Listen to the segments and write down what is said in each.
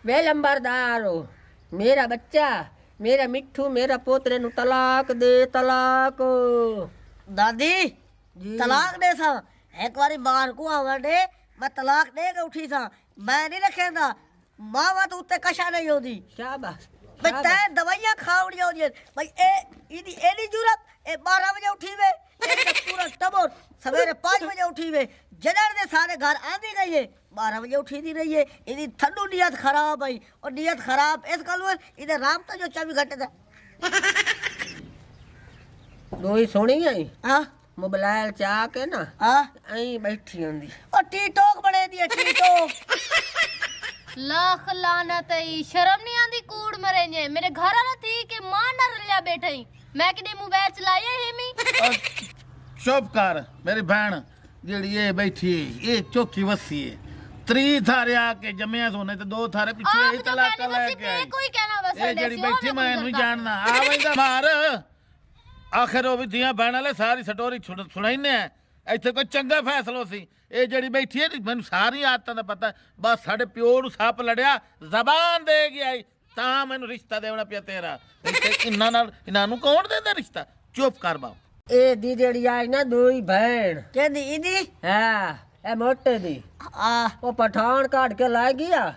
वे लंबरदार हो मेरा बच्चा मेरा मिठू मेरा पोतरे नु तलाक दे तलाक। दादी जी। तलाक दे सा एक बारी मार को आवा दे मैं तलाक दे के उठी सा मैं नहीं रखेंदा मावा तो उत्ते कशा नहीं होती शाबाश भाई तै दवाइयां खावड़ी होती भाई ए इदी एनी जरूरत ए 12 बजे उठी वे ए पूरा टबर सवेरे 5 बजे उठी वे जड़र दे सारे घर आंदी रही है 12 बजे उठी दी रही है इदी ठंडू नियत खराब है और नियत खराब इस गल इधर राम तो जो 24 घंटे दा दोई सोनी आई हां मोबाइल चा के ना हां आई बैठी होंदी और टीटोक बने दी टीटोक लाख लानत है शर्म नहीं आंदी कूड़ मरे ने मेरे घर वाला थी के मां न रलिया बैठे मैं किने मोबाइल चलाए ही मी चुप कर मेरी बहन जेड़ी ये बैठी ये चौकी वसी है त्री थारे आके जम्मिया सोने ते दो थारे पीछे ही तलाक लेके आई कोई कहना बस ये जेड़ी बैठी मैं नहीं जानना आ वैंदा मार आखिर वो भी दियां बहन वाले सारी स्टोरी सुनाईने ਇੱਥੇ ਕੋਈ ਚੰਗਾ ਫੈਸਲਾ ਸੀ ਇਹ ਜਿਹੜੀ ਬੈਠੀ ਹੈ ਮੈਨੂੰ ਸਾਰੀ ਆਦਤਾਂ ਦਾ ਪਤਾ ਬਸ ਸਾਡੇ ਪਿਓ ਨੂੰ ਸੱਪ ਲੜਿਆ ਜ਼ਬਾਨ ਦੇ ਗਿਆ ਤਾਂ ਮੈਨੂੰ ਰਿਸ਼ਤਾ ਦੇਣਾ ਪਿਆ ਤੇਰਾ ਤੇ ਇਹਨਾਂ ਨੂੰ ਕੌਣ ਦਿੰਦਾ ਰਿਸ਼ਤਾ ਚੁੱਪ ਕਰ ਬਾ ਇਹ ਦੀ ਜਿਹੜੀ ਆਈ ਨਾ ਦੋਈ ਭੈਣ कहती इदी ਹਾਂ ਇਹ ਮੋਟੇ ਦੀ ਉਹ ਪਠਾਨ ਕਾਟ ਕੇ ਲੈ ਗਿਆ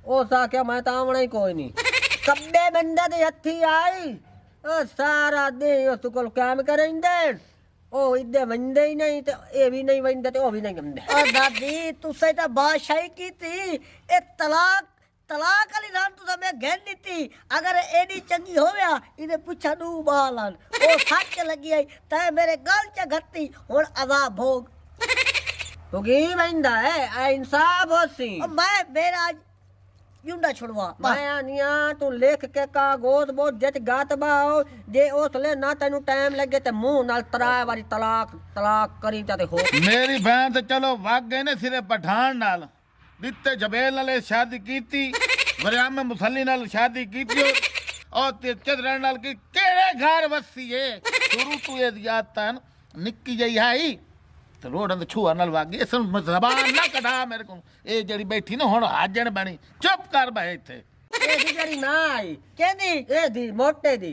ਉਹ ਸਾਕਿਆ ਮੈਂ ਤਾਂ ਆਉਣਾ ਹੀ ਕੋਈ ਨਹੀਂ ਕੱਬੇ ਬੰਦੇ ਦੇ ਹੱਥੀ ਆਈ ਉਹ ਸਾਰਾ ਦੇ ਉਸ ਕੋਲ ਕੰਮ ਕਰਿੰਦੇ ਉਹ ਇੱਦੇ ਵੰਦੇ ਹੀ ਨਹੀਂ ਤੇ ਇਹ ਵੀ ਨਹੀਂ ਵੰਦੇ ਤੇ ਉਹ ਵੀ ਨਹੀਂ ਗੰਦੇ और दादी तुसे तो बादशाही की थी ए तलाक तलाक वाली रान तुसा मैं गहन दी थी अगर एडी चंगी हो गया इने पूछा नू बालन ओ सच के लगी आई तै मेरे गल च घत्ती हुन अजाब भोग तो की वंदा है आ इंसाफ होसी और मैं मेरा आज युंडा छुड़वा मैं आनिया तू लिख के कागज बहुत जच गात बाओ जे उसले ना तेनु टाइम लगे ते मुंह नाल तराय वारी तलाक तलाक करी ते हो मेरी बहन ते चलो वग गए ने सिरे पठान नाल दित्ते जबेल नाल शादी कीती वरियाम मुसल्ली नाल शादी कीती और ते चदरन नाल की केड़े घर वसी है शुरू तू ये यादतान निक्की जई आई ਤੇ ਰੋੜਾਂ ਦੇ ਛੂਆ ਨਾਲ ਵਗ ਗਈ ਇਸ ਨੂੰ ਜ਼ਬਾਨ ਨਾ ਕਢਾ ਮੇਰੇ ਕੋਲ ਇਹ ਜਿਹੜੀ ਬੈਠੀ ਨਾ ਹੁਣ ਹਾਜਣ ਬਣੀ ਚੁੱਪ ਕਰ ਬੈ ਇੱਥੇ ਇਹ ਦੀ ਜਿਹੜੀ ਨਾ ਆਈ कहंदी ਇਹ ਦੀ ਮੋਟੇ ਦੀ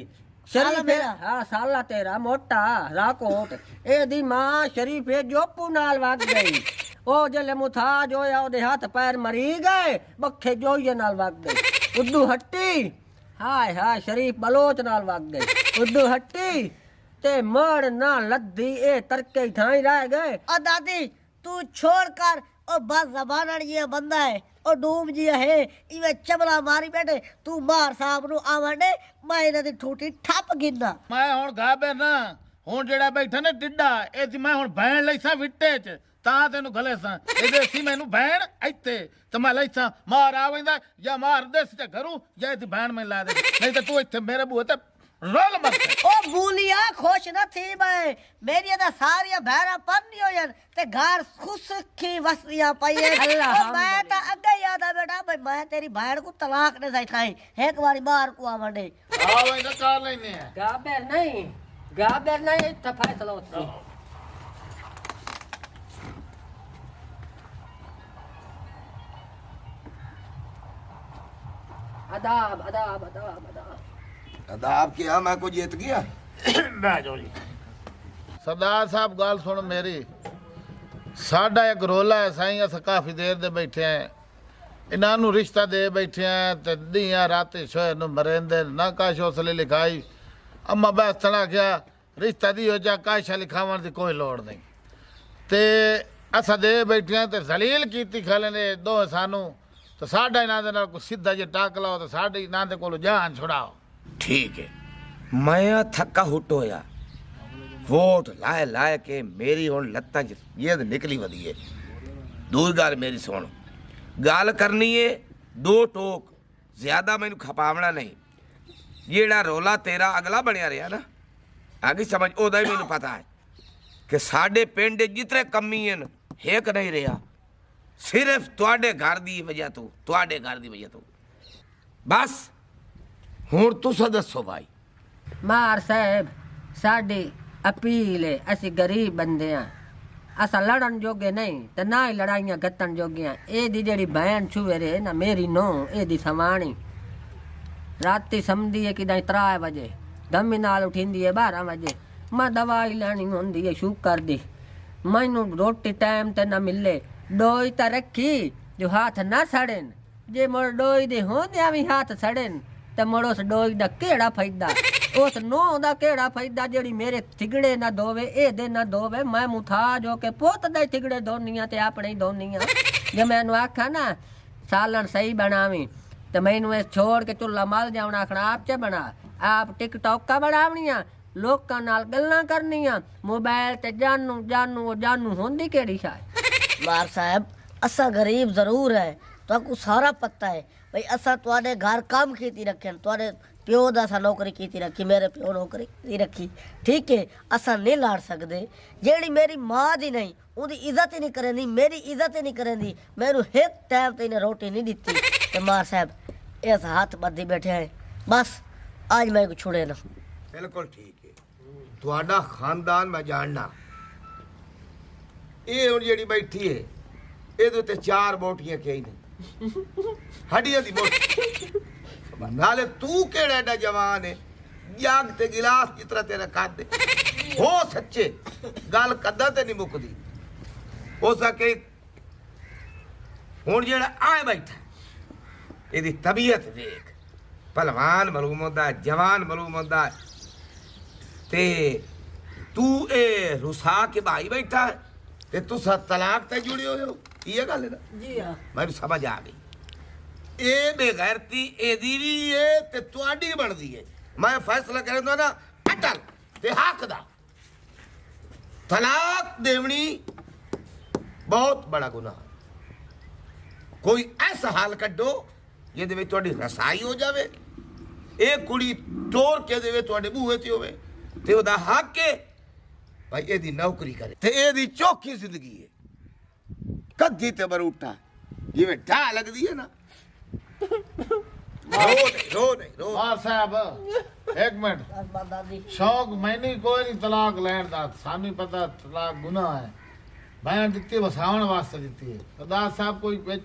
ਸਾਲਾ ਸ਼ਰੀਫ ਮੇਰਾ। ਹਾਂ ਸਾਲਾ ਤੇਰਾ ਮੋਟਾ ਰਾਕੋਟ ਇਹ ਦੀ ਮਾਂ ਸ਼ਰੀਫੇ ਜੋਪੂ ਨਾਲ ਵਗ ਗਈ ਉਹ ਜਲੇ ਮੁਥਾਜ ਹੋਇਆ ਉਹਦੇ ਹੱਥ ਪੈਰ ਮਰੀ ਗਏ ਬੱਖੇ ਜੋਈਏ ਨਾਲ ਵਗ ਗਈ ਉਦੋਂ ਹੱਟੀ ਹਾਏ ਹਾਏ ਸ਼ਰੀਫ ਬਲੋਚ ਨਾਲ ਵਗ ਗਈ ਉਦੋਂ ਹੱਟੀ ते मर ना लद्दी ए तरके ठाई रह गए और दादी तू छोड़ कर और बस जबान ये बंदा है और डूब जी है इवे चबला मारी बैठे तू मार साहब नु आवड़े मैं इना दी ठूठी ठप गिंदा ਮੈਂ ਹੁਣ ਗਾਬੇ ਨਾ ਹੁਣ ਜਿਹੜਾ ਬੈਠਾ ਨਾ ਟਿੱਡਾ ਇਹ ਤੇ ਮੈਂ ਹੁਣ ਭੈਣ ਲੈਸਾ ਵਿਟੇ ਚ ਤਾਂ ਤੈਨੂੰ ਗਲੇ ਸਾਂ ਇਹਦੇ ਸੀ ਮੈਨੂੰ ਭੈਣ ਇੱਥੇ ਤੇ ਮੈਂ ਲੈਸਾ ਮਾਰ ਆਵੇਂਦਾ ਜਾਂ ਮਾਰ ਦੇ ਤੇ ਘਰੂ ਜਾਂ ਇਹ ਭੈਣ ਮੈਂ ਲਾ ਦੇ ਨਹੀਂ ਤੇ ਤੂੰ ਇੱਥੇ ਮੇਰੇ ਬੂਹੇ ਤੇ रोल मत ओ बूलिया खुश न थी मैं मेरी दा सारिया बहरा पन्नी हो यार ते घर खुश की वसरिया पाई अल्लाह मैं ता अगे याद आ बेटा भाई मैं तेरी बहन को तलाक दे सही खाई एक बारी बाहर को आवड़े ਆਵੇਂਗਾ ਕਰ ਲੈਨੇ ਆ गाबर नहीं इतना फैसला होती अदाब अदाब अदाब अदाब अदाब किया मैं को जीत गया ਬਹਿ ਜਾਓ ਜੀ ਸਰਦਾਰ ਸਾਹਿਬ ਗੱਲ ਸੁਣ ਮੇਰੀ ਸਾਡਾ ਇੱਕ ਰੋਲਾ ਹੈ ਸਾਈਂ ਅਸੀਂ ਕਾਫੀ ਦੇਰ ਦੇ ਬੈਠੇ ਆ ਇਹਨਾਂ ਨੂੰ ਰਿਸ਼ਤਾ ਦੇ ਬੈਠੇ ਆ ਤੇ ਦੀਆਂ ਰਾਤੇ ਸੋਏ ਨੂੰ ਮਰੇਂਦੇ ਨਾ ਕਾਸ਼ ਉਸਲੇ ਲਿਖਾਈ ਅੰਮਾ ਬਸ ਤੜਾ ਗਿਆ ਰਿਸ਼ਤਾ ਦੀ ਹੋ ਜਾ ਕਾਸ਼ਾ ਲਿਖਾਵਣ ਦੀ ਕੋਈ ਲੋੜ ਨਹੀਂ ਤੇ ਅਸਾਂ ਦੇ ਬੈਠੇ ਆ ਤੇ ਜ਼ਲੀਲ ਕੀਤੀ ਖਾਲੇ ਨੇ ਦੋ ਸਾਨੂੰ ਤੇ ਸਾਡਾ ਇਹਨਾਂ ਦੇ ਨਾਲ ਕੋਈ ਸਿੱਧਾ ਜਿਹਾ ਟਾਕ ਲਾਓ ਤੇ ਸਾਡੇ ਇਹਨਾਂ ਦੇ ਕੋਲੋਂ ਜਾਨ ਛੁਡਾਓ ठीक है मैं थका हुट होया वोट लाए लाए के मेरी हुण लत्तां च ये निकली वधी है दूर गल मेरी सुन गल करनी है दो टोक ज्यादा मैनू खपावना नहीं जेड़ा रोला तेरा अगला बनया रहा ना आगे समझ ओदा ही मैनू पता है कि साडे पिंड जितने कमी हैं एक नहीं रहा सिर्फ तुहाडे घर दी वजह तो तुहाडे घर दी वजह तो बस ਹੁਣ ਤੁਸੀਂ ਦੱਸੋ ਭਾਈ मार साहब साडी अपील है असी गरीब बंदे हैं असा लड़न जोगे नहीं ते ना ही लड़ाइयां गत्तन जोगियां ए दी जेड़ी बहन छुवेरे ना मेरी नो ए दी सवाणी राती समझदी है कि 3 बजे दमी नाल उठिंदी है 12 बजे मैं दवाई लेनी होंदी है शुकर दी मैनू रोटी टाइम ते ना मिले डोई त रखी जो हाथ ना सड़न जे मोड़ डोई दे होंदियां भी हाथ सड़न ते मोड़ उस डोई दा केड़ा फायदा उस नो दा केड़ा फायदा जेड़ी मेरे थिगड़े ना धोवे ए दे ना धोवे मैं मुथा जो के पुत दे थिगड़े धोनियां ते अपने ही धोनियां जे मैनू आखा ना सालन सही बनावी ते मैनू ए छोड़ के चुल्ला मल जावना आखना आप च बना आप टिकटॉक का बनावनियां लोकां नाल गल्लां करनियां मोबाइल ते जानू जानू जानू होंदी केड़ी शाय मार साहब असा गरीब जरूर है तो को सारा पता है भाई असा तुआडे घर काम कीती रखन तुआडे प्यो दा असा नौकरी कीती रखी मेरे प्यो नौकरी कीती रखी ठीक है असा नहीं लाड़ सकदे जेड़ी मेरी मां दी नहीं उदी इज्जत ही नहीं करेंदी मेरी इज्जत ही नहीं करेंदी मेरू एक टाइम ते इन्हें रोटी नहीं दिती ते मार साहब इस हाथ बद्दी बैठे हैं बस आज मैं को छुड़े ना बिल्कुल ठीक है ਤੁਹਾਡਾ ਖਾਨਦਾਨ ਮੈਂ ਜਾਣਨਾ ਇਹ ਹੁਣ ਜਿਹੜੀ ਬੈਠੀ ਹੈ ਇਹਦੇ ਉੱਤੇ 4 ਬੋਟੀਆਂ ਕਿਹਾ ਹੀ ਨੇ ਹੱਡੀਆਂ ਦੀ ਬੋਟੀ ਨਾਲੇ ਤੂੰ ਕਿਹੜਾ ਐਡਾ ਜਵਾਨ ਹੈ ਜਾਗ ਤੇ ਗਿਲਾਸ ਜਿਸ ਤਰ੍ਹਾਂ ਤੇਰਾ ਕੱਦ ਹੋ ਸੱਚੇ ਗੱਲ ਕਦਾਂ ਤੇ ਨਹੀਂ ਮੁੱਕਦੀ ਹੋ ਸਕੇ ਹੁਣ ਜਿਹੜਾ ਆਏ ਬੈਠਾ ਇਹਦੀ ਤਬੀਅਤ ਵੇਖ ਪਹਿਲਵਾਨ ਮਾਲੂਮ ਹੁੰਦਾ ਜਵਾਨ ਮਾਲੂਮ ਹੁੰਦਾ ते तू ए रुसा के भाई बैठा है ते तू तलाक ते जुड़े हो ये गल है ना जी हां मैं समझ आ गई ए बेगैरती एदी भी है ते तुआडी बनदी है मैं फैसला करदा ना अटल ते हक दा तलाक देवनी बहुत बड़ा गुनाह कोई ऐसा हाल कड्डो ये दे तुआडी रसाई हो जावे ए कुड़ी टोर के देवे तुआडे बूहे ते होवे ते ओदा हक है भाई एदी नौकरी करे ते एदी चौखी जिंदगी है कद्दी ते बरूटा जिवें ढा लगदी है ना रो मार साहब एक मिनट दादी शौक मैंने कोई नहीं तलाक लैन दा सानू पता तलाक गुनाह है मैं दित्ती वसावण वास्ते दित्ती है सरदार साहब कोई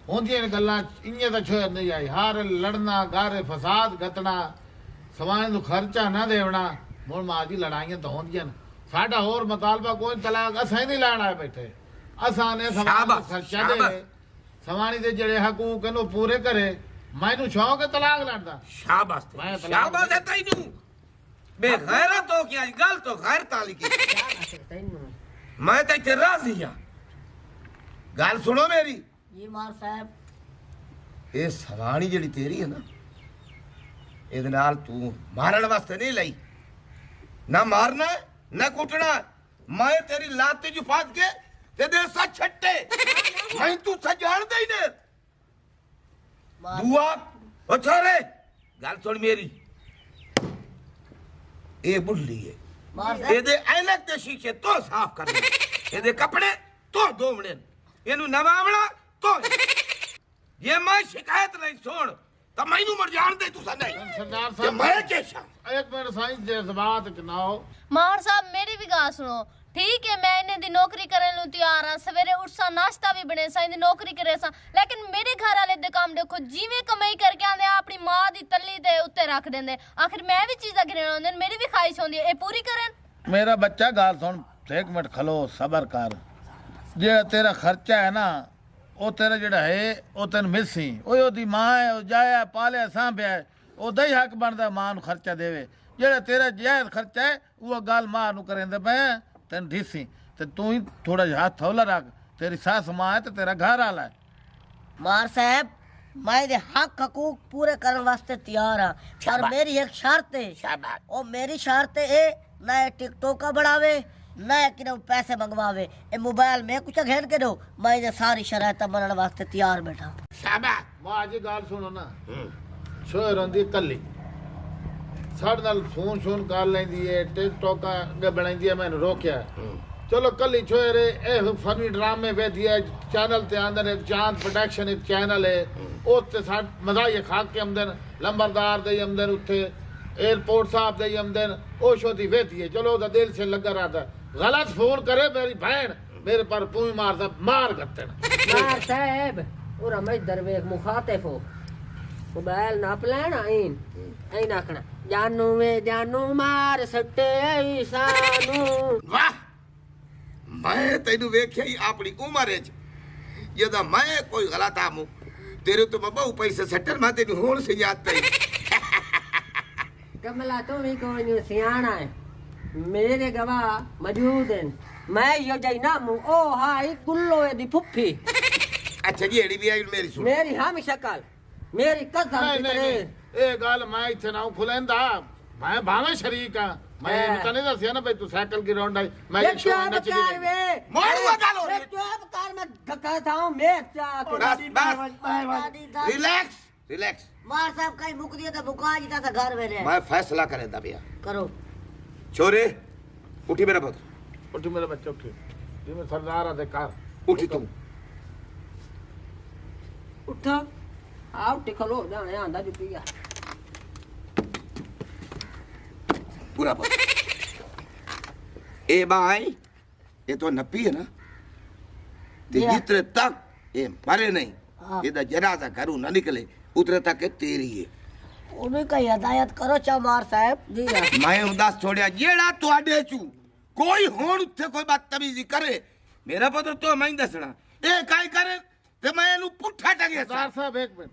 होंदियां ने गल्लां इयां तां छोड़ नहीं आई हार लड़ना घर फसाद गतना सवाएं नु खर्चा ना देवना मुड़ मां जी लड़ाइयां तो होंदियां साडा होर मुतालबा कोई तलाक असां नहीं लैण आए बैठे असां ने सवाणी खर्चा दे सवाणी दे जेड़े हकूक ने पूरे करे मैनू शौक है तलाक लैण दा शाबाश है तैनू बेगैरत हो गया गल तो गैरत वाली की मैं तो इत्थे राजी हां गल सुनो मेरी जी मार साहब ये सवाणी जेड़ी तेरी है ना ਇਹਦੇ ਨਾਲ ਤੂੰ ਮਾਰਨ ਵਾਸਤੇ ਨਹੀਂ ਲਈ ਨਾ ਮਾਰਨਾ ਨਾ ਕੁੱਟਣਾ ਮੈਂ ਤੇਰੀ ਲਾਤ ਤੇ ਫਾਦ ਕੇ ਤੇ ਦੇ ਸੱਚ ਛੱਟੇ ਮੈਂ ਤੂੰ ਸਜਾਣਦਾ ਹੀ ਨੇ ਦੁਆ ਅਛਾਰੇ ਗੱਲ ਸੁਣ ਮੇਰੀ ਇਹ ਬੁੱਢੀ ਹੈ ਇਹਦੇ ਐਨਕ ਤੇ ਸ਼ੀਸ਼ੇ ਤੋਂ ਸਾਫ਼ ਕਰਨੇ ਇਹਦੇ ਕੱਪੜੇ ਤੋਂ ਧੋਵਣੇ ਇਹਨੂੰ ਨਵਾਵਣਾ ਤੋਂ ਜੇ ਮੈਂ ਸ਼ਿਕਾਇਤ ਨਹੀਂ ਸੁਣ तो मैनू मर जान दे तुसा नहीं सरदार ये मैं केशा एक मिनट साईं जज्बात च ना हो मार साहब मेरी भी गल सुनो ठीक है मैं इन्हें दी नौकरी करने लू तैयार हाँ सवेरे उठसा नाश्ता भी बने सा इन्हें नौकरी करे सा लेकिन मेरे घर वाले दे काम देखो जिवें कमाई करके आंदे अपनी मां दी तल्ली दे उत्ते रख देंदे आखिर मैं भी चीज़ां गिनण आंदे मेरी भी ख्वाहिश होंदी है ए पूरी करन मेरा बच्चा गाल सुन एक मिनट खलो सबर कर जे तेरा खर्चा है ना ਉਹ ਤੇਰਾ ਜਿਹੜਾ ਹੈ ਉਹ ਤੈਨੂੰ ਮਿਲਸੀ ਉਹਦੀ ਮਾਂ ਹੈ ਉਹ ਜਾਇਆ ਪਾਲਿਆ ਸਾਂਭਿਆ ਉਹਦਾ ਹੀ ਹੱਕ ਬਣਦਾ ਮਾਂ ਨੂੰ ਖਰਚਾ ਦੇਵੇ ਜਿਹੜਾ ਤੇਰਾ ਜਾਇਜ਼ ਖਰਚਾ ਹੈ ਉਹ ਗੱਲ ਮਾਂ ਨੂੰ ਕਰੇਂਦੇ ਪਏ ਤੈਨੂੰ ਢੀਸੀ ਤੇ ਤੂੰ ਹੀ ਥੋੜਾ ਜਿਹਾ ਹੱਥ ਹੌਲਾ ਰੱਖ ਤੇਰੀ ਸੱਸ ਮਾਂ ਹੈ ਤੇ ਤੇਰਾ ਘਰ ਵਾਲਾ ਹੈ मार साहब मैं दे हक हकूक पूरे करने वास्ते तैयार हाँ पर मेरी एक शर्त है और मेरी शर्त है ना टिकटॉक का बढ़ावे ना कि पैसे मंगवावे ए मोबाइल में कुछ घेर के दो मैं ये सारी शरायत बनने वास्ते तैयार बैठा शाबाश ਮਾਂ ਜੀ ਗੱਲ ਸੁਣੋ ਨਾ ਸ਼ੋਰ ਹੁੰਦੀ ਕੱਲੀ ਸਾਡੇ ਨਾਲ ਫੋਨ ਕਰ ਲੈਂਦੀ ਏ ਟਿਕਟੌਕ ਅੱਗੇ ਬਣਾਉਂਦੀ ਏ ਮੈਨੂੰ ਰੋਕਿਆ ਚਲੋ ਕੱਲੀ ਛੋਰੇ ਇਹ ਫਨੀ ਡਰਾਮੇ ਵੇਖਦੀ ਏ ਚੈਨਲ ਤੇ ਆਂਦਰ ਇੱਕ ਚਾਂਦ ਪ੍ਰੋਡਕਸ਼ਨ ਇੱਕ ਚੈਨਲ ਹੈ ਉੱਤੇ ਸਾਡ ਮਜ਼ਾਈਏ ਖਾ ਕੇ ਆਮਦਨ ਲੰਬਰਦਾਰ ਦੇ ਆਮਦਨ ਉੱਥੇ एयरपोर्ट साहब दे आमदन ओ शोदी वेती है चलो ओदा दिल से लगा रहा था गलत फोन करे मेरी बहन मेरे पर तू ही मारदा मार करते मार साहब उरा मैं दरवेख मुखातिब हो मोबाइल नाप लेना इन आखना जानू मार सट्टे सानू वाह मैं तेनू वेख्या ही अपनी उम्र च यदा मैं कोई गलत आमू तेरे तो मैं बहु पैसे सट्टर मैं तेनू होण से याद तई कमला तू भी कोई सियाना है मेरे गवाह मौजूद हैं मैं यो जई ना मु ओ हाई गुल्लो दी फुफी अच्छा जी एड़ी भी आई मेरी सुन मेरी हम शक्ल मेरी कसम नहीं की नहीं तरह ये गल मैं इथे ना खुलेंदा मैं भावे शरीक हां मैं इन्हें तो नहीं दसिया ना भाई तू साइकिल की राउंड आई मैं ये एक शो क्या नच कार वे मारूंगा गालो रे। ये क्या कार में धक्का था मैं क्या बस बस दादी दादी रिलैक्स रिलैक्स मार साहब कहीं मुक दिया तो मुका जीता था घर में रहे मैं फैसला करे दा भैया करो छोरे उठी मेरा पुत्र उठी मेरे बच्चे उठी जिਵੇਂ सरदार आ दे कार उठी तुम उठा आओ टिकलो जाने आंदा जो पिया पूरा पुत्र ए भाई ये तो नपी है ना ते Yeah. जितने तक ये मरे नहीं हाँ। ये जनाजा घरों न निकले उतरे तक ये तेरी है उन्हें कहीं हदायत करो चमार साहब जी हाँ मैं उदास छोड़िया जेड़ा तुआडे चू कोई होण उत्थे कोई बदतमीजी करे मेरा पुत्र तो मैं दसना ए काई करे ते मैं एनु पुठा टंगे सरदार साहब एक मिनट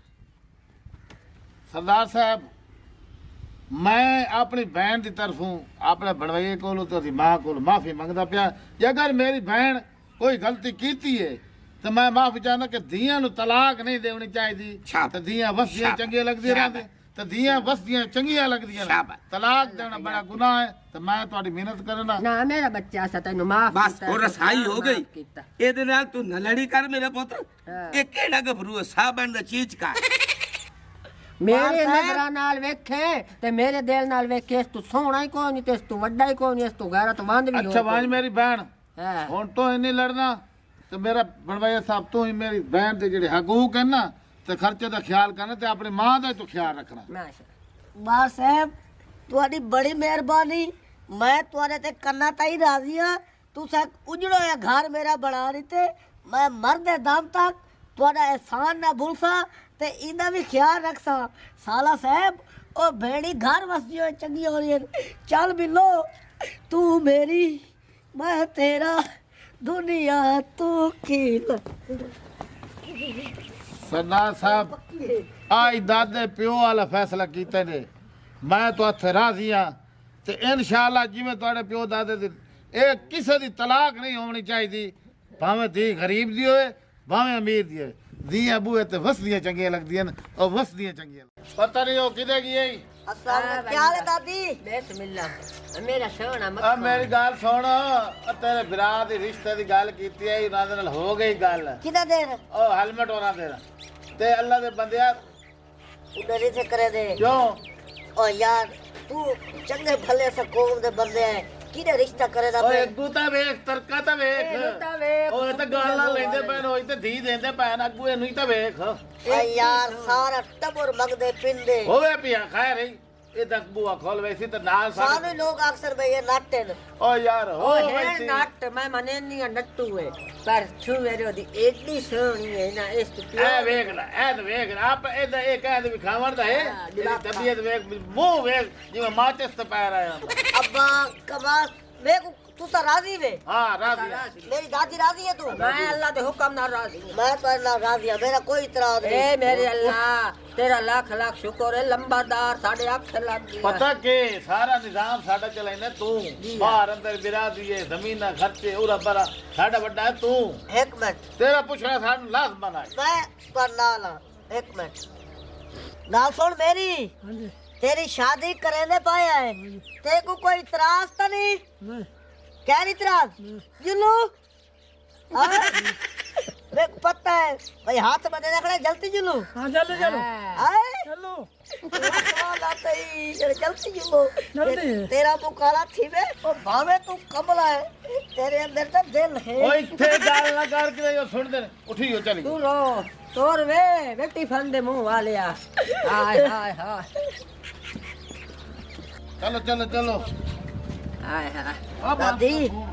सरदार साहब मैं अपनी बहन की तरफों अपने बड़वैये को तो मां को माफी मंगदा पिया जे अगर मेरी बहन कोई गलती कीती है तो मैं माफी चाहना कि धियां नु तलाक नहीं देनी चाहिए शाबाश। तो धियां वसदियां शाबाश। चंगियां लगदियां रहंदे तो धियां वसदियां चंगियां लगदियां शाबाश। तलाक देना बड़ा गुनाह है तो मैं तुम्हारी मेहनत करना ना मेरा बच्चा सा तेनु माफ बस कीता, और रसाई हो गई माफ कीता। ਇਹਦੇ ਨਾਲ ਤੂੰ न लड़ी कर मेरा पुत्र हाँ। ਇਹ ਕਿਹੜਾ ਗੱਭਰੂ ਸਾਬਣ ਦਾ ਚੀਜ਼ ਕਾ मेरे साहब। नजरा नाल वेखे ते मेरे दिल नाल वेखे तू सोहना ही कोई नहीं ते तू वड्डा ही कोई नहीं तू गैरत मंद भी अच्छा वांज मेरी बहन हां ਹੁਣ ਤੋਂ ਇੰਨੀ ਲੜਨਾ ਤੇ ਮੇਰਾ ਬਣਵਾਇਆ ਸਾਹਿਬ ਤੋਂ ਹੀ ਮੇਰੀ ਬਹਿਨ ਦੇ ਜਿਹੜੇ ਹਕੂਕ ਹਨ ਨਾ ਤੇ ਖਰਚੇ ਦਾ ਖਿਆਲ ਕਰਨਾ ਤੇ ਆਪਣੀ ਮਾਂ ਦਾ ਤੂੰ ਖਿਆਲ ਰੱਖਣਾ माशा मार साहब ਤੁਹਾਡੀ ਬੜੀ ਮਿਹਰਬਾਨੀ ਮੈਂ ਤੁਹਾਡੇ ਤੇ ਕੰਨਾਂ ਤਾਈ ਰਾਜ਼ੀ ਹਾਂ ਤੁਸੀਂ ਉਜੜੋ ਇਹ ਘਰ ਮੇਰਾ ਬਣਾ ਦਿੱਤੇ ਮੈਂ ਮਰਦੇ ਦਮ ਤੱਕ ਤੁਹਾਡਾ ਇਹਸਾਨ ਨਾ ਭੁੱਲਸਾ ਤੇ ਇਹਦਾ ਵੀ ਖਿਆਲ ਰੱਖਸਾ ਸਾਲਾ ਸਾਹਿਬ ਉਹ ਭੇੜੀ ਘਰ ਵਸਦੀ ਹੋਏ ਚੰਗੀ ਹੋ ਰਹੀ ਹੈ ਚੱਲ ਬਿੱਲੋ ਤੂੰ ਮੇਰੀ ਮੈਂ ਤੇਰਾ ਦੁਨੀਆ ਤੂੰ ਖੇਲ ਸਰਦਾਰ ਸਾਹਿਬ ਆਈ ਦਾਦੇ ਪਿਓ ਵਾਲਾ ਫੈਸਲਾ ਕੀਤਾ ਨੇ ਮੈਂ ਤਾਂ ਇੱਥੇ ਰਾਜ਼ੀ ਹਾਂ ਤੇ ਇਨਸ਼ਾਅੱਲਾ ਜਿਵੇਂ ਤੁਹਾਡੇ ਪਿਓ ਦਾਦੇ ਦੀ ਇਹ ਕਿਸੇ ਦੀ ਤਲਾਕ ਨਹੀਂ ਹੋਣੀ ਚਾਹੀਦੀ ਭਾਵੇਂ ਧੀ ਗਰੀਬ ਦੀ ਹੋਵੇ ਭਾਵੇਂ ਅਮੀਰ ਦੀ ਹੋਵੇ ਧੀਆਂ ਬੂਹੇ ਤੇ ਵਸਦੀਆਂ ਚੰਗੀਆਂ ਲੱਗਦੀਆਂ ਨੇ ਉਹ ਵਸਦੀਆਂ ਚੰਗੀਆਂ ਪਤਾ ਨਹੀਂ ਉਹ ਕਿਦੇ ਗਈ ਹੈ अस्सलाम वालेकुम क्या हाल है दादी बिस्मिल्लाह मेरा सोहना ਆ मक्खन ਮੇਰੀ ਗੱਲ ਸੁਣ ਆ ਤੇਰੇ ਭਰਾ ਦੀ ਰਿਸ਼ਤੇ ਦੀ ਗੱਲ ਕੀਤੀ ਹੈ ਉਹਨਾਂ ਦੇ ਨਾਲ ਹੋ ਗਈ ਗੱਲ कितना देर ਉਹ ਹੈਲਮਟ ਉਹਨਾਂ ਦੇ ਤੇ ਅੱਲਾ ਦੇ ਬੰਦਿਆ उधर ही से करे दे ਕਿਉਂ ओ यार तू चंगे भले से कौम दे बंदे है किने रिश्ता करे दा ਓਏ पे ਅੱਗੂ ਤਾਂ ਵੇਖ ਤਰਕਾ ਤਾਂ ਵੇਖ ਤਾਂ ਵੇਖ। ਓਏ ਤਾਂ ਗਾਲਾਂ ਲੈਂਦੇ ਪੈਣ ਹੋਈ ਤੇ ਧੀ ਦਿੰਦੇ ਪੈਣ ਅੱਗੂ ਇਹਨੂੰ ਹੀ ਤਾਂ ਵੇਖ ए यार सारा टबर मंगदे पिंदे ਹੋਵੇ ਪਿਆ ਖੈਰ ਹੀ ਇਹ ਤਾਂ ਬੂਆ ਖੋਲ ਵੈਸੀ ਤੇ ਨਾਲ सारे ਸਾਡੇ लोग अक्सर भाई ये नाटे न ਓ ਯਾਰ ਹੋ ओ है ਵੈਸੀ नट मैं मने नहीं नट्टू है पर छुवेरो दी एडी सोहनी है ना इस तो ਐ ਵੇਖ ਲੈ ਐ ਤਾਂ ਵੇਖ ਲੈ ਆਪ ਇਹਦਾ ਇਹ ਕਹਿੰਦੇ ਵੀ ਖਾਵਣ ਦਾ ਹੈ ਇਹਦੀ ਤਬੀਅਤ ਵੇਖ ਮੂੰਹ ਵੇਖ ਜਿਵੇਂ ਮਾਚਿਸ ਤੇ ਪੈ ਰਿਹਾ अब्बा कमाल मैं को तू तो राजी वे ਹਾਂ ਰਾਜ਼ੀ मेरी दादी राजी है तू मैं अल्लाह दे हुक्म नाल राजी हूं मैं तो अल्लाह राजी है मेरा कोई इतराज ए नहीं मेरे अल्लाह तेरा लाख लाख शुक्र है लंबादार साढ़े अख लग गया ਪਤਾ ਕਿ ਸਾਰਾ ਨਿਜ਼ਾਮ ਸਾਡਾ ਚਲਾਈਨਾ ਤੂੰ ਬਾਹਰ ਅੰਦਰ ਬਿਰਾਦੀ ਹੈ ਜ਼ਮੀਨਾਂ ਖਰਚੇ ਉਰਾ ਬਰਾ ਸਾਡਾ ਵੱਡਾ ਹੈ ਤੂੰ एक मिनट ਤੇਰਾ ਪੁੱਛਣਾ ਸਾਨੂੰ ਲਾਜ਼ਮ ਹੈ मैं पर नाला एक मिनट ना सुन मेरी तेरी शादी करने पाया है तेरे को कोई इतराज तो नहीं क्या नहीं इतराज जुल्लू हाँ? मेरे को पता है भाई हाथ में देने खड़े जल्दी जुल्लू हाँ चलो चलो आए चलो सवाल आता ही जल्दी जुल्लू जल्दी। तेरा मुंह काला थी वे और भावे तू कमला है तेरे अंदर तो दिल है ਓਏ ਇੱਥੇ ਗੱਲ ਨਾ ਕਰ ਕੇ ਉਹ ਸੁਣਦੇ ਨੇ ਉਠੀਓ ਚਲੀ तू रो तोर वे बेटी फंदे मुंह वालिया हाय हाय हाय ਚਲੋ ਚਲੋ ਚਲੋ हाय हाय ਆ दादी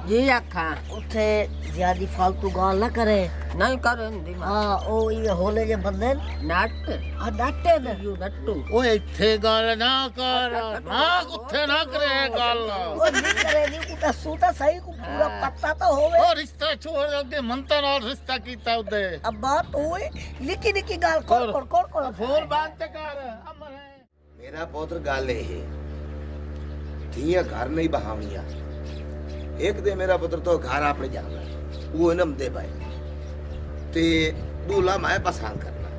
जी अखा उठे ज्यादा फालतू गाल ना करे नहीं करेंदी मां हाँ ओ ये होले जे बंदे नट आ डाटे ने यू नट्टू ਓਏ ਇੱਥੇ ਗੱਲ ਨਾ ਕਰ ਨਾ ਉੱਥੇ ਨਾ ਕਰੇ ਗੱਲ ओ नहीं करे नहीं को दसू तो सही को पूरा पता तो होवे ਉਹ ਰਿਸ਼ਤਾ ਛੋੜ ਅੱਗੇ ਮੰਤਾ ਨਾਲ ਰਿਸ਼ਤਾ ਕੀਤਾ ਉਹਦੇ अब्बा तू निकी निकी गाल कोड़ ਫੋਨ ਬੰਦ ਤੇ ਕਰ ਅਮਰ ਮੇਰਾ ਪੁੱਤਰ ਗੱਲ ਇਹ ਧੀਆਂ ਘਰ ਨਹੀਂ ਬਹਾਵਣੀਆਂ ਇੱਕ ਦੇ ਮੇਰਾ ਪੁੱਤਰ ਤੋਂ ਘਰ ਆਪਣੇ ਜਾਣਾ ਉਹ ਇਨਮ ਦੇ ਬਾਈ ਤੇ ਦੂਲਾ ਮੈਂ ਪਸੰਦ ਕਰਨਾ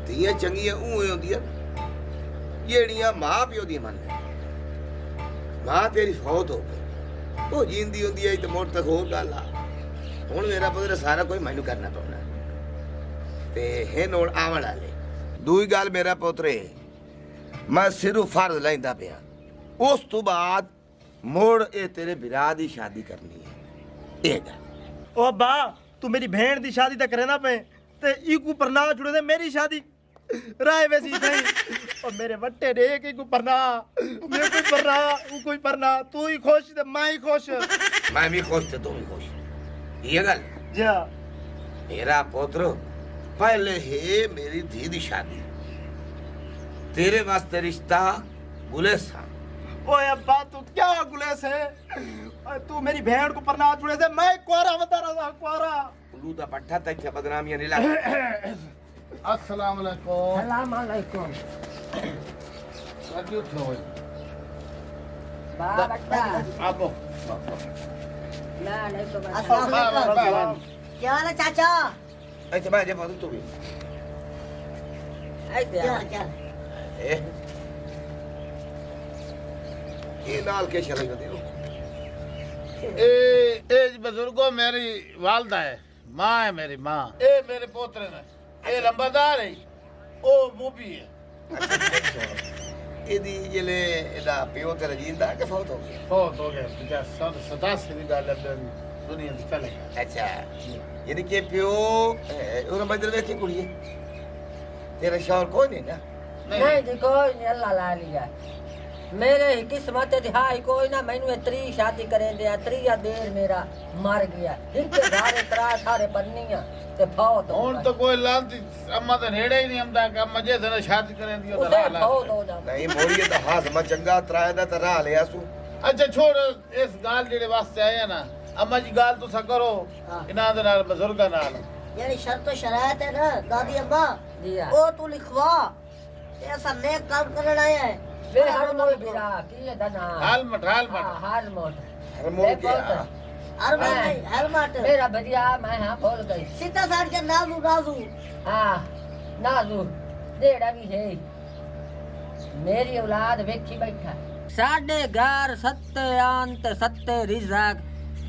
ਧੀਆਂ ਚੰਗੀਆਂ ਉਹ ਹੁੰਦੀਆਂ ਜਿਹੜੀਆਂ ਮਾਂ ਪਿਓ ਦੀ ਮੰਨਦੇ ਮਾਂ ਤੇਰੀ ਫੌਤ ਹੋ ਗਈ ਉਹ ਜਿੰਦੀ ਹੁੰਦੀ ਹੈ ਤੇ ਮੋੜ ਤੱਕ ਹੋਰ ਗੱਲ ਆ ਹੁਣ ਮੇਰਾ ਪੁੱਤਰ ਸਾਰਾ ਕੋਈ ਮੈਨੂੰ ਕਰਨਾ ਪੈਣਾ ਤੇ ਹੈ ਨੋੜ ਆਵਣ ਵਾਲੇ ਦੂਈ ਗੱਲ ਮੇਰਾ ਪੁੱਤਰ ਇਹ ਮੈਂ ਸਿਰਫ ਫਰਜ਼ ਲੈਂਦਾ ਪਿਆ ਉਸ ਤੋਂ ਬਾਅਦ ਮੋੜ ਇਹ ਤੇਰੇ ਵਿਰਾਹ ਦੀ ਸ਼ਾਦੀ ਕਰਨੀ ਹੈ ਇਹ ਗੱਲ ओ अब्बा तू मेरी भेड़ दी शादी तक रहना पे ते इकू परना जुड़े दे मेरी शादी राय वैसी नहीं और मेरे वट्टे ने एक इकू परना मैं कोई परना वो कोई परना तू ही खुश ते मैं ही खुश मैं भी खुश ते तू भी खुश ये गल जा मेरा पुत्र पहले है मेरी धी दी शादी तेरे वास्ते रिश्ता गुलेसा ओए अब्बा तू क्या गुलेस है ओए तू मेरी भेड़ को परना जुड़े दे मैं कुआरा बता रहा कुआरा उल्लू दा पट्ठा ते इत्थे बदनामियां नहीं लग अस्सलाम वालेकुम सलाम अलैकुम ਅੱਜ ਉੱਠੋ ਓਏ बाबा ਆਪੋ ला नहीं तो अस्सलाम वालेकुम क्या हाल है चाचा ਇੱਥੇ ਬਹਿ ਜਾ ਪੁੱਤ ਤੂੰ ਵੀ ऐसे क्या क्या ए ਇਹ ਨਾਲ ਕੇ ਚਲੇ ਗਏ ਹੋ ਇਹ ਬਜ਼ੁਰਗੋ ਮੇਰੀ ਵਾਲਦਾ ਹੈ ਮਾਂ ਹੈ ਮੇਰੀ ਮਾਂ ਇਹ ਮੇਰੇ ਪੋਤਰੇ ਨੇ ਇਹ ਲੰਬਰਦਾਰ ਹੈ ਉਹ ਮੂਬੀ ਹੈ ਇਹਦੀ ਜਿਹੜੇ ਇਹਦਾ ਪਿਓ ਤੇ ਰਜਿੰਦਾ ਕਿ ਫੌਤ ਹੋ ਗਿਆ ਬਹੁਤ ਹੋ ਗਿਆ 87 ਦੀ ਗੱਲ ਹੈ ਦੁਨੀਆ ਦੀ ਚੱਲ ਗਿਆ ਅੱਛਾ ਯਾਨੀ ਕਿ ਪਿਓ ਉਹ ਮੰਦਰ ਵੇਖੀ ਕੁੜੀ ਹੈ ਤੇਰਾ ਸ਼ੌਹਰ ਕੋਈ ਨਹੀਂ ਨਾ नहीं जी कोई नहीं अल्लाह ला लिया मेरे ही किस्मत थी हाई कोई ना मैनू त्री शादी करें दिया त्रिया देर मेरा मर गया एक घारे त्रा सारे पन्नियां ते फौत हो ਹੁਣ ਤਾਂ ਕੋਈ ਲਾਂਤੀ ਅੰਮਾ ਤਾਂ ਨੇੜੇ ਹੀ ਨਹੀਂ ਆਉਂਦਾ ਕਿ ਅੰਮਾ ਜੇ ਤਨੇ ਸ਼ਾਦੀ ਕਰਾਂ ਦੀ उसे फौत हो जा ਨਹੀਂ ਮੋੜੀਏ ਤਾਂ ਹਾਸ ਮੈਂ ਚੰਗਾ ਤਰਾਏ ਦਾ ਤਾਂ ਰਾਹ ਲਿਆ ਸੂ ਅੱਛਾ ਛੋੜ ਇਸ ਗੱਲ ਜਿਹੜੇ ਵਾਸਤੇ ਆਏ ਆ ਨਾ ਅੰਮਾ ਜੀ ਗੱਲ ਤੁਸੀਂ ਕਰੋ ਇਹਨਾਂ ਦੇ ਨਾਲ ਬਜ਼ੁਰਗਾਂ ਨਾਲ यानी शर्त शरायत है ना दादी अम्मा जी हाँ। ओ तू लिखवा ऐसा नेक काम करना आया है वे हर मोल बिरा की है दना ਹਾਲ ਮਠਾਲ हाँ, ਮਠ हर मोल ਹਰ ਮੋੜ ले ਗਿਆ पुत्र। हर नहीं हर माट मेरा बढ़िया मैं हाँ बोल गई सीता साठ के नाजू नाजू हाँ नाजू डेढ़ा भी है मेरी औलाद वेखी बैठा साडे घर सत्ते अंत सत्ते रिज़क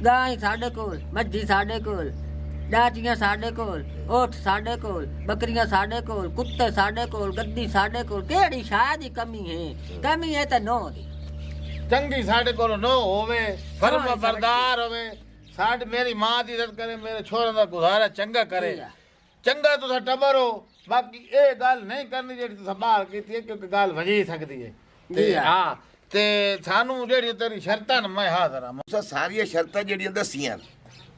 गाय साडे कोल मज्जी साडे कोल डाटियां साडे कोल ओठ साडे कोल बकरियां साडे कोल कुत्ते साडे कोल गद्दी साडे कोल केड़ी शायद ही कमी है ते नो दी ਚੰਗੀ ਸਾਡੇ ਕੋਲ ਨੋ ਹੋਵੇ ਫਰਮਾ ਬਰਦਾਰ ਹੋਵੇ ਸਾਡ ਮੇਰੀ ਮਾਂ ਦੀ ਇੱਜ਼ਤ ਕਰੇ ਮੇਰੇ ਛੋਰਾਂ ਦਾ ਗੁਜ਼ਾਰਾ ਚੰਗਾ ਕਰੇ ਚੰਗਾ ਤੁਸੀਂ ਟੱਬਰ ਹੋ ਬਾਕੀ ਇਹ ਗੱਲ ਨਹੀਂ ਕਰਨੀ ਜਿਹੜੀ ਤੁਸੀਂ ਬਾਹਰ ਕੀਤੀ ਹੈ ਕਿਉਂਕਿ ਗੱਲ ਵਜੀ ਸਕਦੀ ਹੈ ਤੇ ਹਾਂ ਤੇ ਸਾਨੂੰ ਜਿਹੜੀ ਤੇਰੀ ਸ਼ਰਤਾਂ ਨੇ ਮੈਂ ਹਾਜ਼ਰ ਹਾਂ ਸਾ ਸਾਰੀਆਂ ਸ਼ਰਤਾਂ ਜਿਹੜੀਆਂ ਦੱਸੀਆਂ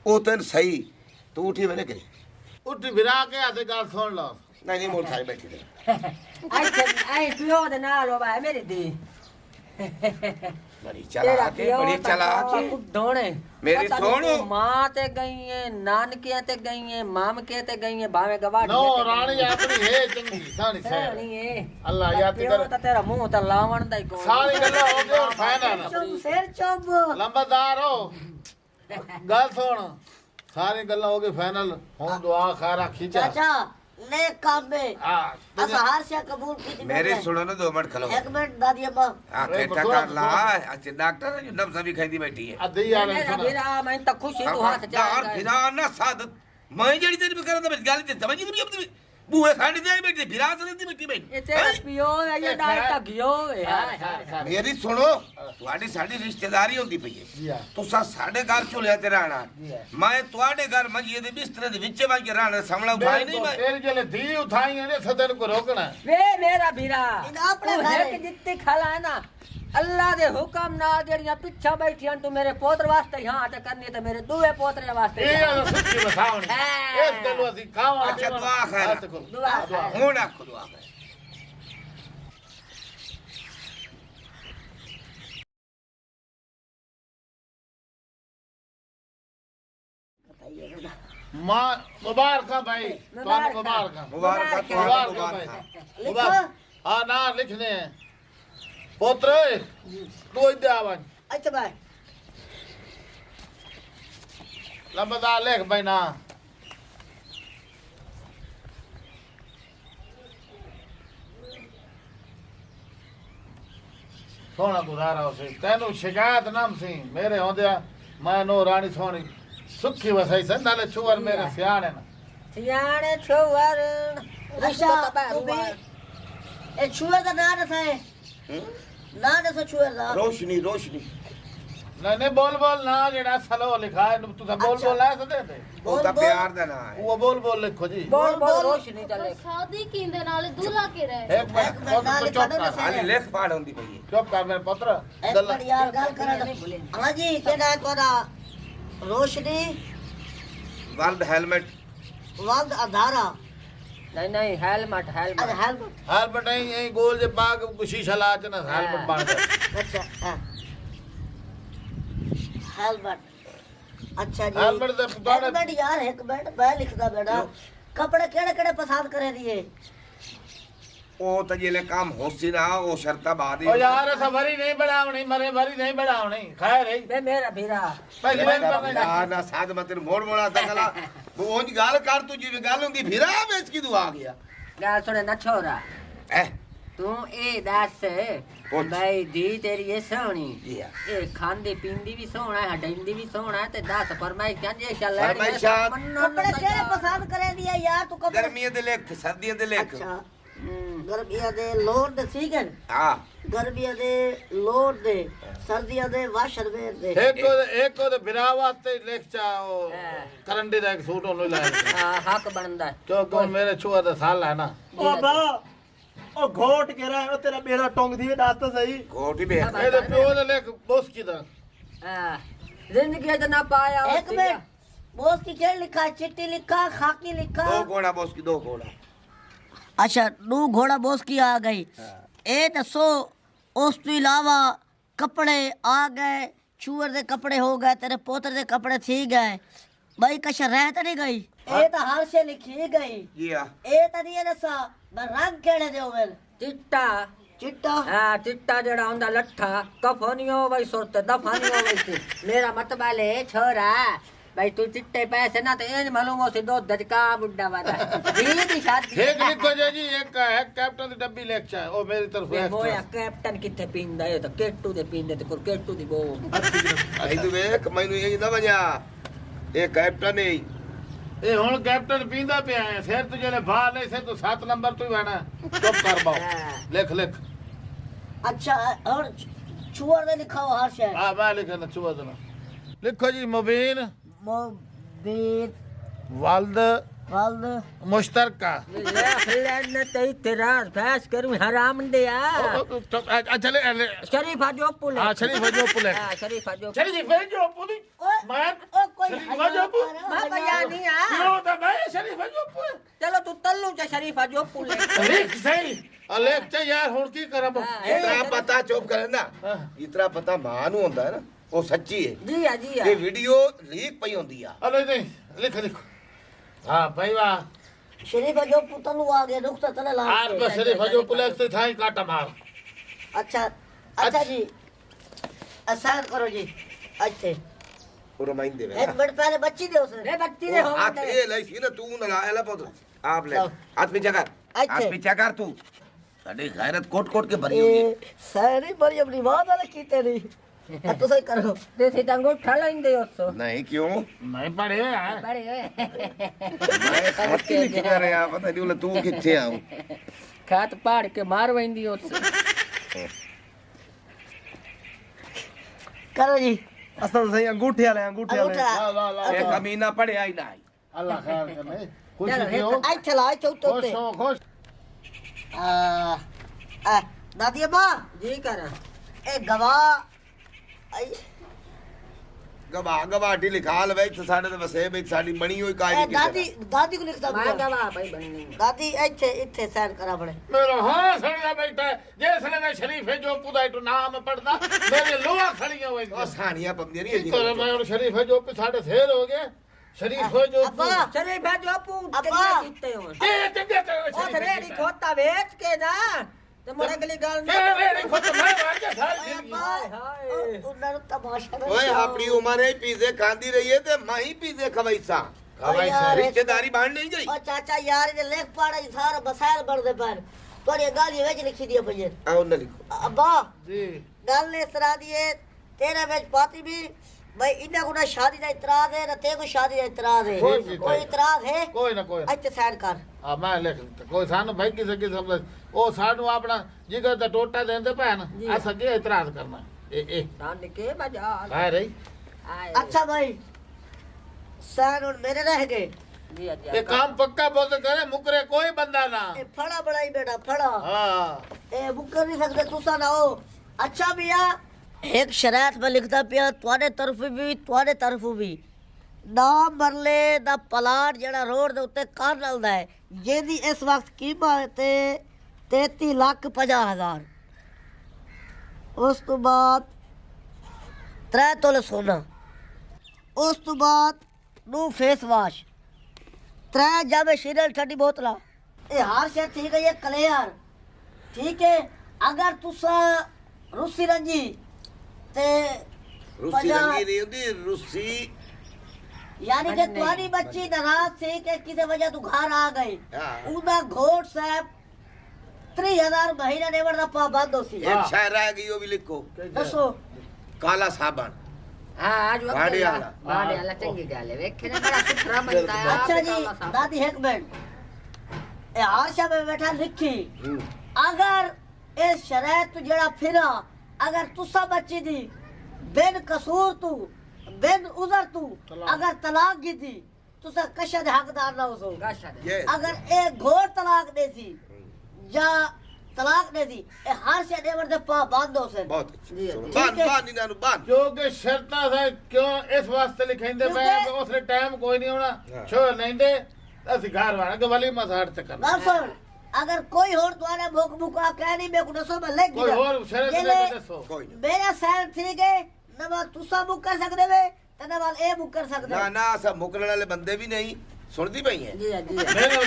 ਉਹ ਤੈਨੂੰ ਸਹੀ ਤੂੰ ਉਠੀ ਵੇਲੇ ਕਰੀ ਉੱਠ ਵਿਰਾ ਕੇ ਆ ਤੇ ਗੱਲ ਸੁਣ ਲਓ ਨਹੀਂ ਨਹੀਂ ਮੋੜ ਖਾਈ ਬੈਠੀ ਦੇ आई पियो दे नाल होवा है मेरी दी ਬੜੀ ਚਲਾਕ ਹੈ ਬੜੀ ਚਲਾਕ ਹੈ ਦੋਣੇ ਮੇਰੀ ਸੁਣ। ਮਾਂ ਤੇ ਗਈ ਹੈ ਨਾਨਕਿਆਂ ਤੇ ਗਈ ਹੈ ਮਾਮਕੇ ਤੇ ਗਈ ਹੈ ਭਾਵੇਂ ਗਵਾੜੀ ਨੋ ਰਾਣੀ ਆਪਣੀ ਹੈ ਚੰਗੀ ਸਾਣੀ ਸਹਿ ਨਹੀਂ ਹੈ ਅੱਲਾ ਯਾਦ ਪਿਓ ਕਰ ਤਾਂ ਤੇਰਾ ਮੂੰਹ ਤਾਂ ਲਾਵਣ ਦਾ ਹੀ ਕੋਈ ਸਾਰੀ ਗੱਲਾਂ ਹੋ ਗਈਆਂ ਫਾਈਨਲ चुप शेर चुप ਲੰਬਰਦਾਰ ਹੋ ਗੱਲ ਸੁਣ ਸਾਰੀ ਗੱਲਾਂ ਹੋ ਗਈ ਫਾਈਨਲ ਹੁਣ ਦੁਆ ਖਾਰਾ ਖਿਚਾ चाचा नेक काम में ਆ असा हर शे कबूल की ਮੇਰੇ ਸੁਣੋ ਨਾ 2 ਮਿੰਟ ਖਲੋ एक मिनट दादी अम्मा ਆ ਕਿੱਟਾ ਕਰ ਲਾ ਅੱਛਾ ਡਾਕਟਰ ਹੈ ਨਬਜ਼ ਵੀ ਖਾਂਦੀ ਬੈਠੀ ਹੈ ਅੱਧੀ ਵਾਲੇ ਮੇਰਾ ਸੁਣ ਵੀਰਾ ਮੈਂ ਤਾਂ ਖੁਸ਼ੀ ਤੂੰ ਹੱਥ ਦਾਰ ਚਾਹ ਫਿਰਾ ਨਾ ਸਾਦਤ ਮੈਂ ਜਿਹੜੀ ਤੇਰੀ ਕਰਨ ਦਾ ਗੱਲ ਤੇ ਸਮਝ ਨਹੀਂ ਆਉਂਦੀ ਬੂਏ ਖਾਣੀ ਤੇ ਬੈਠੀ ਫਿਰਾ ਤੇ ਬੈਠੀ ਬੈਠੀ ਇਹ ਤੇਰਾ ਪਿਓ ਹੈ ਜਾਂ ਡਾਇਟ ਗਿਓ ਹੈ ਮੇਰੀ ਸੁਣੋ ਤੁਹਾਡੀ ਸਾਡੀ ਰਿਸ਼ਤੇਦਾਰੀ ਹੁੰਦੀ ਪਈ ਜੀ ਹੈ ਹਾਂ। ਤੁਸੀਂ ਸਾਡੇ ਘਰ ਝੁਲਿਆ ਤੇ ਰਹਿਣਾ ਜੀ ਹਾਂ। ਮੈਂ ਤੁਹਾਡੇ ਘਰ ਮੰਜੀਏ ਦੇ ਬਿਸਤਰੇ ਦੇ ਵਿੱਚ ਵਾਂ ਕੇ ਰਹਿਣਾ ਸਾਹਮਣਾ ਉਠਾਈ ਨਹੀਂ ਮੈਂ ਤੇਰੇ ਜਿਹੜੇ ਧੀ ਉਠਾਈਆਂ ਨੇ ਸਦਨ ਕੋ ਰੋਕਣਾ ਵੇ ਮੇਰਾ ਵੀਰਾ इन अपने तू घर एक जित्ती खला है ना अल्लाह दे हुक्म नाल जेड़ियां पिछा बैठियां तू मेरे पोतर वास्ते हां ते करनी ते मेरे दूए पोतरे वास्ते ਇਹ ਆ ਸੱਚੀ ਵਸਾਉਣੀ ਇਸ ਗੱਲੋਂ ਅਸੀਂ ਖਾਵਾਂ अच्छा दुआ खैर दुआ हूं आखो दुआ खैर ਮਾਂ ਮੁਬਾਰਕਾਂ ਭਾਈ ਤੁਹਾਨੂੰ ਮੁਬਾਰਕਾਂ मुबारक मुबारक लिखो हाँ ना लिखने हैं पुत्र तू इधर आवा अच्छा भाई लंबा लिख भाई ना सोना गुजारा उसे तेनू शिकायत ना सी मेरे होंदिया मैं नो रानी सोनी सुखी वसाई सन नाले छुअर मेरे सियाने ना सियाने छोवर अच्छा तू भी ए छुए का नाम है ना दसो छुए का रोशनी रोशनी नहीं नहीं बोल बोल ना जेड़ा सलो लिखा है तू सब बोल बोल ला सदे थे वो तो प्यार दा ना है वो बोल बोल लिखो जी बोल बोल रोशनी चले शादी कींदे नाल दूल्हा के रहे एक मिनट नाले चुप पढ़ो ना कर खाली लेख पाड़ होंदी पई है चुप कर मेरे पुत्र एक बार यार गाल करा हां जी केड़ा तोरा रोशनी वर्ल्ड हेलमेट वक्त अधारा नहीं नहीं हेलमेट अरे हेलमेट हेलमेट हाल बटाई यही गोल जे बाग शीशा ला च ना हेलमेट बांध अच्छा हाँ हेलमेट अच्छा जी हेलमेट दे तोड़े हेलमेट यार एक मिनट मैं लिखदा बेटा कपड़े केड़े केड़े पसंद करे दिए ओ तो जेले काम होसी ना ओ शर्ता बाद ओ यार सफरी नहीं बढ़ावनी मरे भरी नहीं बढ़ावनी खैर है बे मेरा भीरा पहली बार करने ना ना साध मत मोड़ मोड़ा सकला वो ओंज गाल कर तू जी गाल होंदी फिरा बेच की दुआ आ गया गाल सुने न छोरा ए तू ए दस पुछ। भाई दी तेरी ये सोहनी जी हाँ। ए खांदी पींदी भी सोहना है हडैंदी भी सोहना है ते दस फरमाइश क्या जे चल फरमाइशां। कपड़े केड़े पसंद करे दिए यार तू कपड़े गर्मियां दे लेख सर्दियां दे लेख अच्छा गर्मियां दे लोड दे सीगन हां गर्मियां दे लोड दे सर्दियां दे वाशर वेयर दे एक को बिरा वास्ते लिख चाओ करंडी दा एक सूट होनो लाया हक बनदा क्यों मेरे छुआ दा साल है ना ओ बा ओ घोट के रहा है ओ तेरा बेड़ा टोंग दी दास तो सही कोटी बे ए दे प्यो दा लिख बोस की दा जिंदगी च ना पाया एक मिनट बोस की क्या लिखा है चिट्ठी लिखा खाकी लिखा दो घोड़ा बॉस की दो घोड़ा अच्छा दो घोड़ा बोस की आ गई ए दसो उस तो इलावा कपड़े आ गए छुअर दे कपड़े हो गए तेरे पोतर दे कपड़े थी गए भाई कश रह तो नहीं गई ए तो हाल से लिखी गई जी हां ए तो नहीं दसा मैं रंग केड़े दे होवे चिट्टा चिट्टा हाँ चिट्टा जड़ा हुंदा लट्ठा कफनियो वही सुरत दफनियो वही मेरा मतलब है छोरा भाई तू चिट्टे पैसे ना तो एन मालूम हो सी दो दजका बुड्ढा वाला दी दी शादी एक लिखो जी एक है कैप्टन दी डब्बी लिख चा ओ मेरी तरफ वे extra। मोया कैप्टन किथे पींदा है तो केटू दे पींदे ते कोर केटू दी बो आई तू वेख मैनू ये ना वजा ए कैप्टन है ए हुन कैप्टन पींदा पिया है फिर तू जेले भा ले से तू 7 नंबर तू ही बना चुप कर बाओ लिख लिख अच्छा और छुअर ने लिखा हो हर शहर हां मैं लिखना छुआ देना लिखो जी मुबीन मोबीन वालद वालद मुश्तरका ले तेरी तेरा फैस करूं हराम दिया अच्छा ले शरीफा जो पुले हां शरीफ जो पुले हां शरीफा जो शरीफ जो पुली मैं ओ कोई शरीफा जो पुल मैं बयानी आ यो तो मैं शरीफ जो पुल चलो तू तल्लू चा शरीफा जो पुले लिख सही लिख चा यार हुन की करब इतना पता चुप करे ना इतना पता मां नु होंदा है ना वो सच्ची है जी हां जी ये वीडियो लीक पई होंदी आ अरे नहीं लिख लिख हां भाई वाह शरीफ जो पुतलू आ गए रुख तो चले ला आज बस शरीफ जो पुल से थाई काटा मार अच्छा अच्छा जी आसान करो जी अच्छे वो रमाइन दे एक मिनट पहले बच्ची दे उसे रे बच्ची ने हो हाथ ए लाई सी ना तू ना लाया पुत्र आप ले हाथ पीछे कर हाथ अच्छे। पीछे कर तू साडी गैरत कोट कोट के भरी हुई है सारी बड़ी अपनी बात वाले की तेरी तो सही करो देसी अंगूठा लेंदे उसो नहीं क्यों मैं पढ़े हैं बड़े मैं खत की लिख कर रहा पता नहीं तू किथे आऊं खात पाड़ के मार वेंदी उस करो जी असल सही अंगूठे वाले अंगूठा ला ला ला ये कमीना पड़े आई ना अल्लाह खैर करे खुश चलो, हो आई चला आई चौथे खुश हो खुश आ दादी अम्मा जी करा ए गवाह आई गवाटी लिखा लवे इत्थे साडे ते वसे बई साडी बणी होई काई ए नहीं दादी को लिखदा मैं गवाह भाई बननी दादी इत्थे साइन करा बड़े मेरा हाँ सड़िया बैठा है जिसने मैं शरीफे जो पुदा इटू नाम पढ़दा मेरे लोहा खड़ियां हुई ओ सानिया पमदी नहीं है तो मैं और शरीफे जो पे साडे फेल हो गए शरीफे जो अब्बा शरीफे जो पू अब्बा। जीते हो ए चंगे ओ रेडी खोता बेच के ना ते मोरे अगली गल ए रेडी खुद मैं मार के सारी जिंदगी हाय हाय उन्हें तमाशा ओए अपनी उम्र है पिज़्ज़े खांदी रही है ते माही पिज़्ज़े खवाईसा खवाई सा रिश्तेदारी बांध नहीं गई ओ चाचा यार ये लेख पाड़ा सारा बसायल बढ़ दे पर थोड़ी गाली वेच लिखी दिया भैया आओ न लिखो अब्बा जी गल ने इस तरह दी है तेरे वेच पाती भी भाई इन्हें को ना शादी का इतराज है ना ते को शादी का इतराज है कोई इतराज है कोई ना कोई अच्छे साइन कर आ मैं लिख कोई सानू भाई किसे की समझ ओ सानू अपना जिगर दा टोटा देंदे भैन अस अगे इतराज करना ए दान के बजा आ रही आए अच्छा भाई साइन और मेरे रह गए जी जी ये काम पक्का बोल करे मुकरे कोई बंदा ना ए फड़ा बड़ाई बेटा फड़ा हां ए मुकर नहीं सकते तुसा ना हो अच्छा भैया एक शरायत में लिखता पिया ਤੁਹਾਡੇ ਤਰਫ ਵੀ ना मरले दा प्लाट जड़ा रोड दे उत्ते कार्नल दा है जेदी इस वक्त कीमत है 33,50,000 उस तो बाद 3 तोले सोना उस तो बाद 2 फेस वॉश 3 जामे शीरल ठंडी बोतला ए हर शे ठीक है ये क्लियर ठीक है अगर तुसा रूसी रंजी ते रूसी रंगी नहीं होती रूसी यानी कि तुम्हारी बच्ची नाराज थी कि किसी वजह तू घर आ गई हाँ। उदा घोट साहब 3000 महीना नेवर दा पाबंद हो सी एक शायर रह गई वो भी लिखो दसो काला साबन हां आज वक्त गाड़ी वाला। गाड़ी वाला चंगी गल है वेखे ना बड़ा सुथरा बनता है अच्छा जी दादी एक मिनट ए आशा में बैठा लिखी अगर ए शरायत तू जड़ा फिरा अगर तुसा बच्ची दी बिन कसूर तू बिन उजर तू अगर तलाक गी थी तुसा कशा दे हकदार ना हो गाशा दे ये अगर ए घोर तलाक दे सी या तलाक दे दी ए हर से देवर दे पाबंद हो से बहुत अच्छी जी, सुनो। जी। बांध ठीक है। बांध इन्हां नु बांध जो के शर्ता था क्यों इस वास्ते लिखेंदे मैं क्योंकि- उसने टाइम कोई नहीं होना हाँ। छोड़ नहीं दे असि घर वाला के वाली मसाहट ते करना ना सुन अगर कोई और तुम्हारे भूख भूखा कह नहीं मैं कुछ में ले कोई और शर्त ये लेके ले- दसो कोई नहीं मेरा सैन ठीक है ना बात तुसा बुक कर सकदे वे ते ना बात ए बुक कर सकदे ना ना सब मुकरने वाले बंदे भी नहीं सुनती पई है जी जी मेरे नाल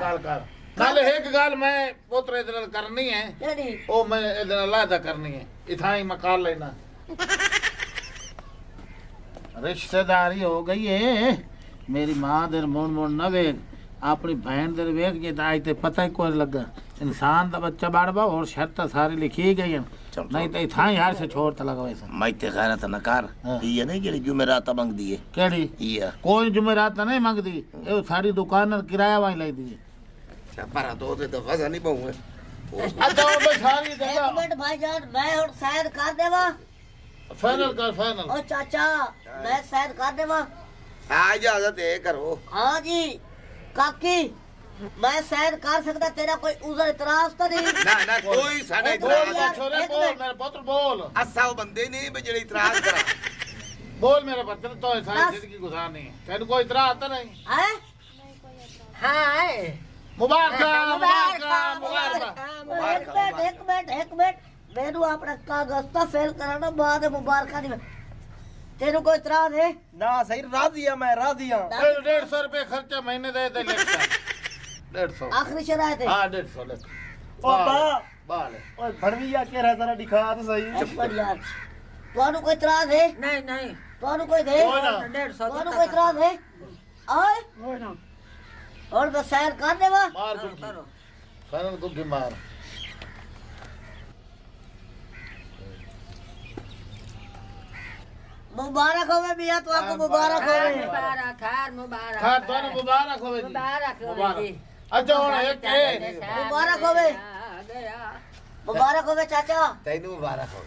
गल कर नाले एक गल मैं पुत्र इधर करनी है जेडी ओ मैं इधर लादा करनी है इथाई मकाल लेना रिश्तेदारी हो गई है मेरी मां दे मुड़ मुड़ न वेख अपनी बहन दे वेख जे आज ते पता ही कोई लगा इंसान दा बच्चा बाड़बा और शर्त सारी लिखी गई है चल, नहीं तो इथाई हार से छोड़ त लगा वैसा मैं ते गैरत न कर हाँ। ये नहीं जेड़ी जुमेरात मंगदी है केड़ी ये कोई जुमेरात नहीं मंगदी ए सारी दुकान किराया वाई लाई दी पर दो ते तो फसा नहीं पाऊं अच्छा ओ बस सारी एक जगह मिनट भाईजान मैं और सैन कर देवा फाइनल कर फाइनल ओ चाचा मैं सैन कर देवा आ इजाजत है करो हां जी काकी मैं सैन कर सकदा तेरा कोई उजर इतराज तो नहीं ना ना कोई साडे एक बोल मिनट इतराज यार, छोरे एक बोल मिनट। मेरे पुत्र बोल असा वो बंदे नहीं बे जेड़ी इतराज करा बोल मेरे पुत्र तो सारी बस। जिंदगी गुजारनी है तेन कोई इतरा आता नहीं हैं हां मुबारक एक मिनट मेनू अपना कागज तो फेल कराना बाद मुबारक नहीं तेरू कोई इतराज है ना सही राजी है मैं राजी हूं 150 रुपए खर्चा महीने दे दे लिख 150 आखिरी शरायत है हाँ 150 लिख पापा बाल ओए भड़विया के रह जरा दिखा तो सही पर यार ਤੁਹਾਨੂੰ ਕੋਈ ਇਤਰਾਜ਼ ਹੈ नहीं नहीं ਤੁਹਾਨੂੰ ਕੋਈ ਦੇ ਕੋਈ ਨਾ। 150 ਤੁਹਾਨੂੰ ਕੋਈ ਇਤਰਾਜ਼ ਹੈ ਆਏ कोई ना और बस सैर कर देवा मार करो, गुड्डी करो। फाइनल गुड्डी मार मुबारक होवे मियां तो आपको मुबारक होवे मुबारक खैर मुबारक खा तो मुबारक होवे जी मुबारक होवे मुबारक। जी अच्छा और एक है मुबारक होवे मुबारक होवे चाचा तैनू मुबारक हो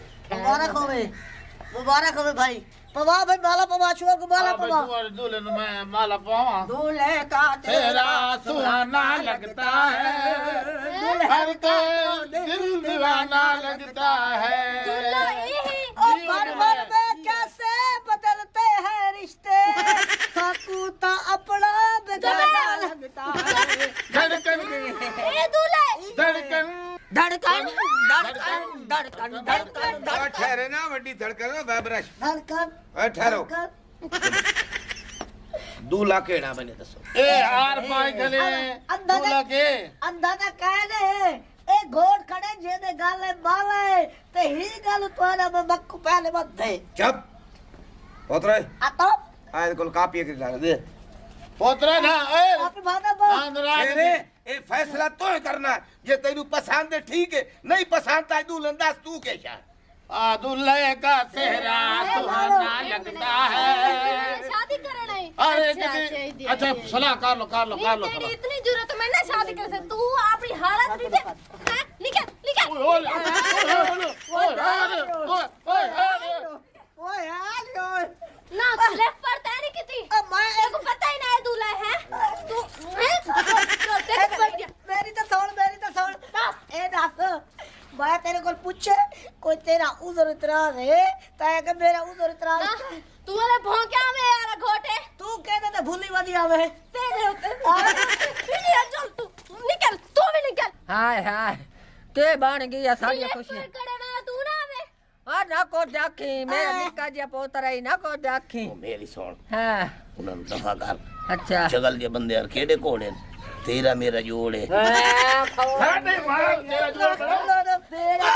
मुबारक होवे भाई पवा भाई माला पवा छुआ को माला पवा दूल्हे ने मैं माला पावा दूल्हे का तेरा सुहाना लगता है हर को दिल दीवाना लगता है आता है धड़कन ए दूल्हे धड़कन धड़कन धड़कन धड़कन धड़कन और ठहरे ना वड्डी धड़कन ना वाइब्रेश धड़कन और ठहरो धड़कन दूल्हा केड़ा बने दसो ए हार पाए गले अंधा तू लगे अंधा ना कहने ए घोड़ खड़े जेने गाले बाले ते ही गाल तोरा में मक्कू पहले मत दे चुप उतरे आ तो आज कोल कापी के ला दे पोतरा ना ए आप भादा बो आंध्रा तेरे ए फैसला तो करना है ये तेरू पसंद है ठीक है नहीं पसंद है दूल्हा अंदाज तू के क्या आ दूल्हे का चेहरा सुहाना लगता है शादी करना है अरे अच्छा सलाह कर लो तेरी इतनी जरूरत मैं ना शादी कर सकती तू अपनी हालत नहीं दे हैं? निकल ओए यार ना तू लेफ्ट पर तैयारी की थी अब मैं तेरे को पता ही ना है दूल्हा है तू हैं मेरी तो सुन ए दस मैं तेरे को पूछे कोई तेरा उधर इतराज है ताए के मेरा उधर इतराज तू वाले भौंक्या में यार घोटे तू कहते थे भूली वदिया में तेरे ऊपर चल तू निकल तू भी निकल हाय हाय के बन गई सारी खुशी करे ना तू ना में आ ना को देखी मेरा निक्का जिहा पोतरा ही ना को देखी मेरी सुन हां उन्होंने दफा कर अच्छा जगल के बंदे यार केड़े कोड़े तेरा मेरा जोड़ है साडे मार तेरा जोड़ तेरा